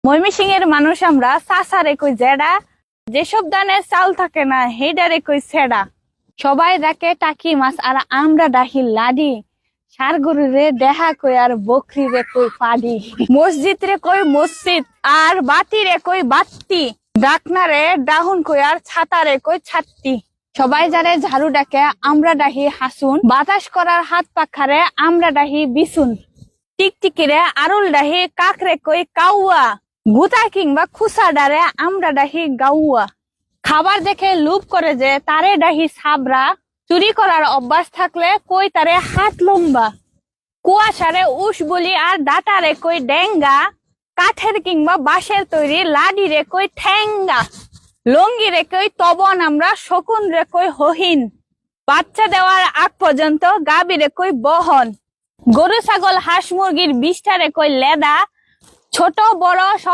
ময়মনসিংহ এর মানুষ আমরা চাচারে কই জেডা, যেসব দানে চাল থাকে না হেডারে কই ছেড়া। সবাই ডাকে টাকি মাছ আর আমরা ডাকি লাডি। সার গরুরে দেহা কই আর বকরি রে কই পাডি। মসজিদ রে কই মসজিদ আর বাতি রে কই বাত্তি। ডাকনা রে ডাহুন কই আর ছাতা রে কই ছাত্তি। সবাই যারে ঝাড়ু ডাকে আমরা ডাহি হাসুন। বাতাস করার হাত পাখারে আমরা ডাহি বিছুন। টিকটিকিরে আরুল ডাহি কাকরে কই কাউয়া। গুতা কিংবা খুসা ডারে আমরা ডাহি গাউয়া। খাবার দেখে লুপ করে যে তারে ডাহি সাবরা। চুরি করার অভ্যাস থাকলে কই তারে হাত লম্বা। কুয়াশারে উস বলি আর ডাটারে কই ডেঙ্গা। কাঠের কিংবা বাঁশের তৈরি লাডি রে কই ঠেঙ্গা। লঙ্গি রে কই তবন আমরা শকুন রে কই হহিন। বাচ্চা দেওয়ার আগ পর্যন্ত গাবি রে কই বহন। গরু ছাগল হাঁস মুরগির বিষ্ঠা রে কই লেদা। ছোট বড় সব